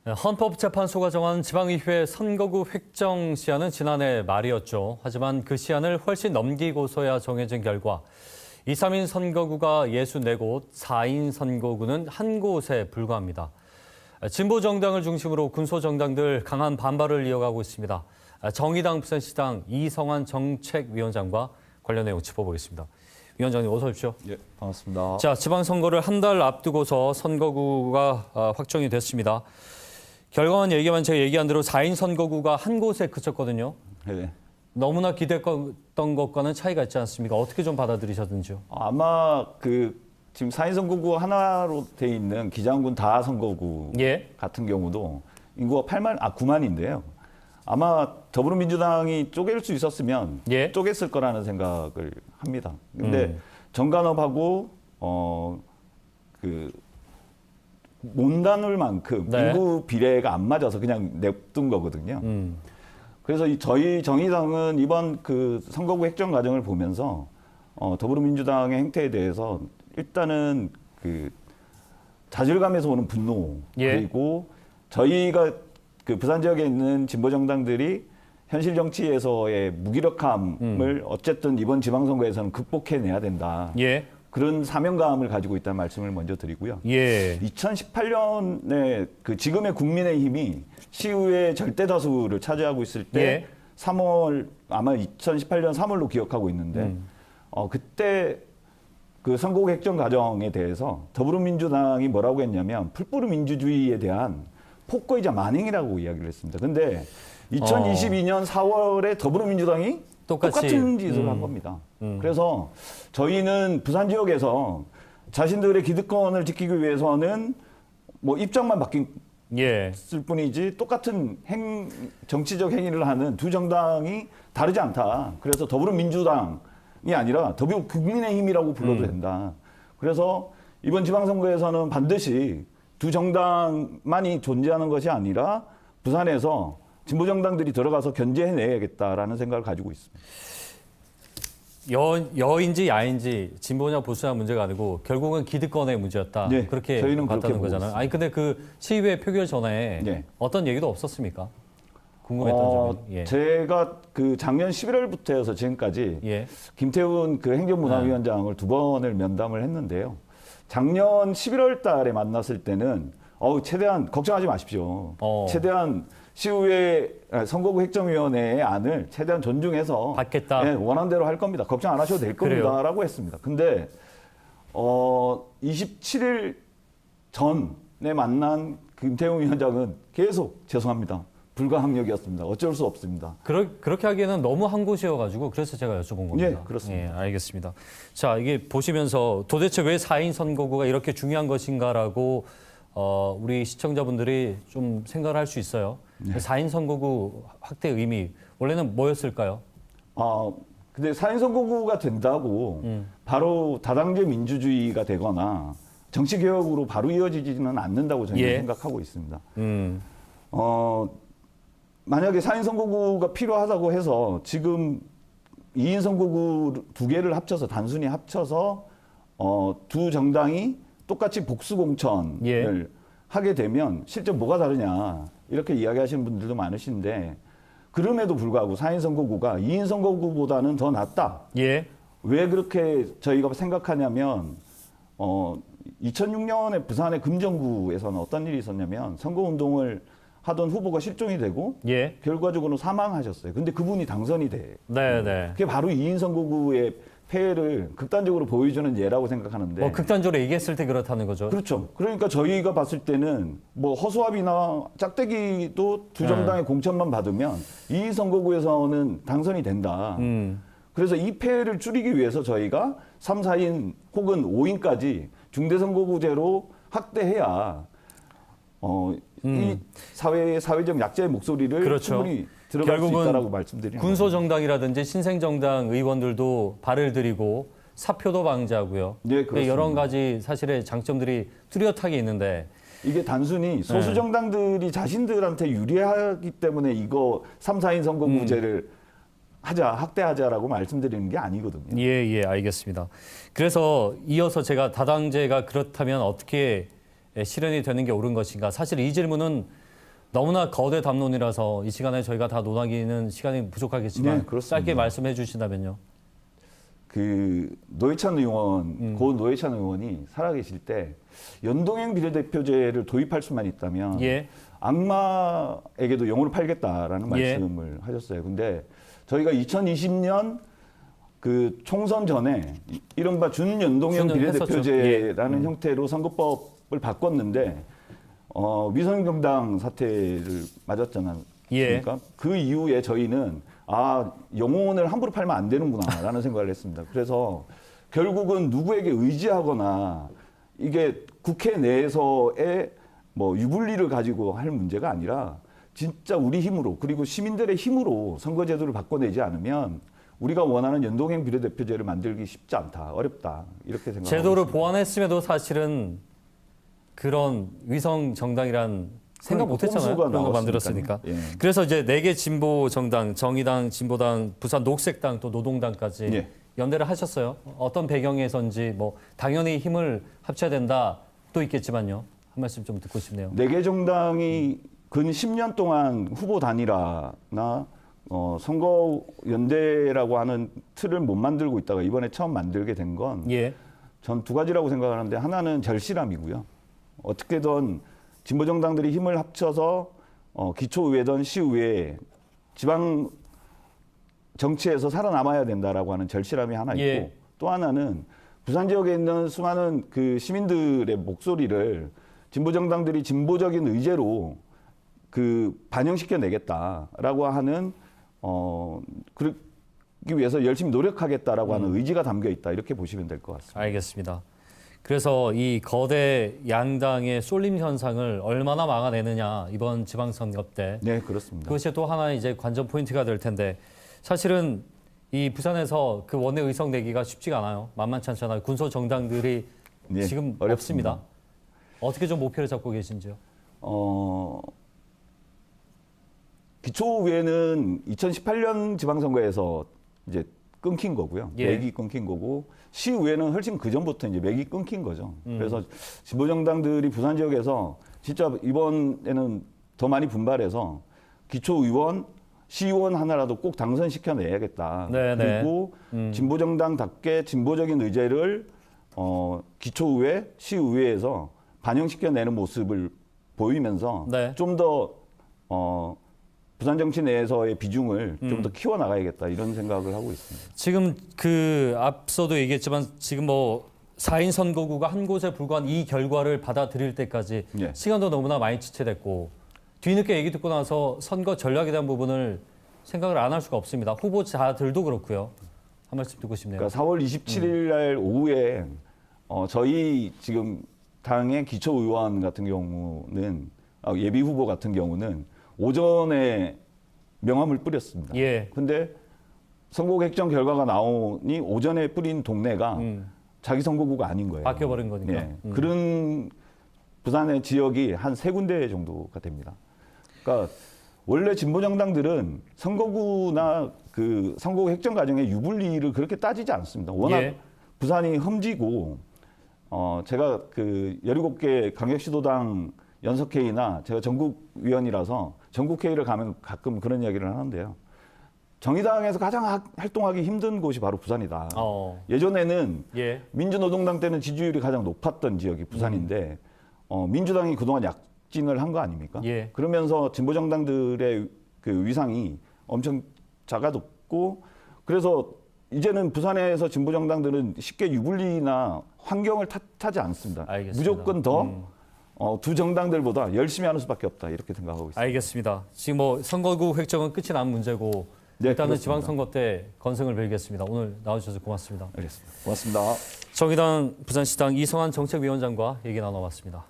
헌법재판소가 정한 지방의회 선거구 획정 시한은 지난해 말이었죠. 하지만 그 시한을 훨씬 넘기고서야 정해진 결과 2, 3인 선거구가 64곳, 4인 선거구는 1곳에 불과합니다. 진보 정당을 중심으로 군소 정당들 강한 반발을 이어가고 있습니다. 정의당 부산시장 이성환 정책위원장과 관련 내용 짚어보겠습니다. 위원장님 어서 오십시오. 예, 반갑습니다. 자, 지방선거를 한 달 앞두고서 선거구가 확정이 됐습니다. 결과만 얘기하면 제가 얘기한 대로 4인 선거구가 한 곳에 그쳤거든요. 네. 너무나 기대했던 것과는 차이가 있지 않습니까? 어떻게 좀 받아들이셨는지요? 아마 지금 4인 선거구 하나로 돼 있는 기장군 다 선거구 같은 경우도 인구가 9만인데요. 아마 더불어민주당이 쪼갤 수 있었으면 쪼갰을 거라는 생각을 합니다. 근데 정간업하고 못 나눌 만큼 인구 비례가 안 맞아서 그냥 냅둔 거거든요. 그래서 저희 정의당은 이번 선거구 획정 과정을 보면서 더불어민주당의 행태에 대해서 일단은 자질감에서 오는 분노 그리고 저희가 부산 지역에 있는 진보 정당들이 현실 정치에서의 무기력함을 어쨌든 이번 지방선거에서는 극복해내야 된다. 그런 사명감을 가지고 있다는 말씀을 먼저 드리고요. 2018년에 지금의 국민의힘이 시의회 절대 다수를 차지하고 있을 때 3월 아마 2018년 3월로 기억하고 있는데 그때 선거구 획정 과정에 대해서 더불어민주당이 뭐라고 했냐면 풀뿌리 민주주의에 대한 폭거이자 만행이라고 이야기를 했습니다. 근데 2022년 4월에 더불어민주당이 똑같은 짓을 한 겁니다. 그래서 저희는 부산 지역에서 자신들의 기득권을 지키기 위해서는 뭐 입장만 바뀐 쓸 뿐이지 똑같은 정치적 행위를 하는 두 정당이 다르지 않다. 그래서 더불어민주당이 아니라 더불어국민의힘이라고 불러도 된다. 그래서 이번 지방선거에서는 반드시 두 정당만이 존재하는 것이 아니라 부산에서 진보 정당들이 들어가서 견제해내야겠다라는 생각을 가지고 있습니다. 여인지 야인지 진보냐 보수냐 문제가 아니고 결국은 기득권의 문제였다. 그렇게 저희는 봤다는 거잖아요. 아니 근데 시의회 표결 전에 어떤 얘기도 없었습니까? 궁금했던 점이. 제가 작년 11월부터 해서 지금까지 김태훈 행정문화위원장을 2번을 면담을 했는데요. 작년 11월 달에 만났을 때는 최대한 걱정하지 마십시오. 최대한 시의회 선거구 획정위원회의 안을 최대한 존중해서 받겠다. 원하는 대로 할 겁니다. 걱정 안 하셔도 될 겁니다라고 했습니다. 근데 27일 전에 만난 김태웅 위원장은 계속 죄송합니다. 불가항력이었습니다. 어쩔 수 없습니다. 그렇게 하기에는 너무 한 곳이어가지고 그래서 제가 여쭤본 겁니다. 예, 그렇습니다. 알겠습니다. 자, 이게 보시면서 도대체 왜 4인 선거구가 이렇게 중요한 것인가라고 우리 시청자분들이 좀 생각을 할 수 있어요. 4인 선거구 확대 의미 원래는 뭐였을까요? 근데 4인 선거구가 된다고 바로 다당제 민주주의가 되거나 정치 개혁으로 바로 이어지지는 않는다고 저는 생각하고 있습니다. 만약에 4인 선거구가 필요하다고 해서 지금 2인 선거구 2개를 합쳐서 단순히 합쳐서 두 정당이 똑같이 복수 공천을 하게 되면 실제 뭐가 다르냐 이렇게 이야기하시는 분들도 많으신데 그럼에도 불구하고 4인 선거구가 2인 선거구보다는 더 낫다. 왜 그렇게 저희가 생각하냐면 2006년에 부산의 금정구에서는 어떤 일이 있었냐면 선거운동을 하던 후보가 실종이 되고 결과적으로 사망하셨어요. 근데 그분이 당선이 돼. 그게 바로 2인 선거구의 폐해를 극단적으로 보여주는 예라고 생각하는데. 극단적으로 얘기했을 때 그렇다는 거죠. 그렇죠. 그러니까 저희가 봤을 때는 허수아비나 짝대기도 두 정당의 공천만 받으면 2인 선거구에서는 당선이 된다. 그래서 이 폐해를 줄이기 위해서 저희가 3, 4인 혹은 5인까지 중대선거구제로 확대해야 이 사회의 사회적 약자의 목소리를 충분히 들어갈 수 있다라고 말씀드리는 군소정당이라든지 신생정당 의원들도 발을 들이고 사표도 방지하고요. 여러 가지 사실의 장점들이 뚜렷하게 있는데 이게 단순히 소수정당들이 자신들한테 유리하기 때문에 이거 3, 4인 선거구제를 확대하자라고 말씀드리는 게 아니거든요. 알겠습니다. 그래서 이어서 제가 다당제가 그렇다면 어떻게 실현이 되는 게 옳은 것인가. 사실 이 질문은 너무나 거대 담론이라서 이 시간에 저희가 다 논하기는 시간이 부족하겠지만 네, 그렇습니다. 짧게 말씀해 주신다면요. 그 노회찬 의원, 고 노회찬 의원이 살아계실 때 연동형 비례대표제를 도입할 수만 있다면 예. 악마에게도 영혼을 팔겠다라는 예. 말씀을 하셨어요. 근데 저희가 2020년 그 총선 전에 이른바 준연동형 비례대표제라는 예. 형태로 선거법을 바꿨는데 위성정당 사태를 맞았잖아요. 예. 그 이후에 저희는 영혼을 함부로 팔면 안 되는구나라는 생각을 했습니다. 그래서 결국은 누구에게 의지하거나 이게 국회 내에서의 뭐 유불리를 가지고 할 문제가 아니라 진짜 우리 힘으로 그리고 시민들의 힘으로 선거제도를 바꿔내지 않으면 우리가 원하는 연동형 비례대표제를 만들기 쉽지 않다, 어렵다 이렇게 생각합니다. 제도를 보완했음에도 사실은 그런 위성 정당이란 생각 못했잖아요. 그런 거 만들었으니까. 예. 그래서 이제 4개 진보 정당, 정의당, 진보당, 부산 녹색당 또 노동당까지 예. 연대를 하셨어요. 어떤 배경에서인지 뭐 당연히 힘을 합쳐야 된다 또 있겠지만요. 한 말씀 좀 듣고 싶네요. 4개 정당이 근 10년 동안 후보 단일화나 선거 연대라고 하는 틀을 못 만들고 있다가 이번에 처음 만들게 된 건 예. 전 2가지라고 생각하는데 하나는 절실함이고요. 어떻게든 진보 정당들이 힘을 합쳐서 기초의회든 시의회, 지방 정치에서 살아남아야 된다라고 하는 절실함이 하나 있고 예. 또 하나는 부산 지역에 있는 수많은 그 시민들의 목소리를 진보 정당들이 진보적인 의제로 그 반영시켜 내겠다라고 하는 그러기 위해서 열심히 노력하겠다라고 하는 의지가 담겨 있다 이렇게 보시면 될 것 같습니다. 알겠습니다. 그래서 이 거대 양당의 쏠림 현상을 얼마나 막아내느냐 이번 지방선거 때 네, 그렇습니다. 그것이 또 하나의 이제 관전 포인트가 될 텐데 사실은 이 부산에서 그 원내 의석 내기가 쉽지가 않아요. 만만치 않잖아요. 군소 정당들이 네, 지금 어렵습니다. 없습니다. 어떻게 좀 목표를 잡고 계신지요? 기초의회는 2018년 지방선거에서 이제 끊긴 거고요. 예. 맥이 끊긴 거고 시의회는 훨씬 그 전부터 이제 맥이 끊긴 거죠. 그래서 진보 정당들이 부산 지역에서 진짜 이번에는 더 많이 분발해서 기초의원, 시의원 하나라도 꼭 당선시켜 내야겠다. 네, 그리고 진보 정당답게 진보적인 의제를 기초의회, 시의회에서 반영시켜 내는 모습을 보이면서 네. 좀 더 부산 정치 내에서의 비중을 좀 더 키워 나가야겠다 이런 생각을 하고 있습니다. 지금 그 앞서도 얘기했지만 지금 뭐 4인 선거구가 한 곳에 불과한 이 결과를 받아들일 때까지 예. 시간도 너무나 많이 지체됐고 뒤늦게 얘기 듣고 나서 선거 전략에 대한 부분을 생각을 안 할 수가 없습니다. 후보자들도 그렇고요. 한 말씀 듣고 싶네요. 그러니까 4월 27일 날 오후에 저희 지금 당의 기초의원 같은 경우는 예비 후보 같은 경우는 오전에 명함을 뿌렸습니다. 예. 근데 선거 획정 결과가 나오니 오전에 뿌린 동네가 자기 선거구가 아닌 거예요. 바뀌어버린 거니까. 예. 그런 부산의 지역이 한 3군데 정도가 됩니다. 그러니까 원래 진보 정당들은 선거구나 그 선거 획정 과정의 유불리를 그렇게 따지지 않습니다. 워낙 예. 부산이 험지고 제가 그 17개 강력시도당 연석회의나 제가 전국위원이라서 전국회의를 가면 가끔 그런 이야기를 하는데요. 정의당에서 가장 활동하기 힘든 곳이 바로 부산이다. 예전에는 예. 민주노동당 때는 지지율이 가장 높았던 지역이 부산인데 민주당이 그동안 약진을 한 거 아닙니까? 예. 그러면서 진보 정당들의 그 위상이 엄청 작아졌고 그래서 이제는 부산에서 진보 정당들은 쉽게 유불리나 환경을 탓하지 않습니다. 알겠습니다. 무조건 더 두 정당들보다 열심히 하는 수밖에 없다 이렇게 생각하고 있습니다. 알겠습니다. 지금 뭐 선거구 획정은 끝이 난 문제고 네, 일단은 그렇습니다. 지방선거 때 건승을 빌겠습니다. 오늘 나와주셔서 고맙습니다. 알겠습니다. 고맙습니다. 정의당 부산시당 이성한 정책위원장과 얘기 나눠봤습니다.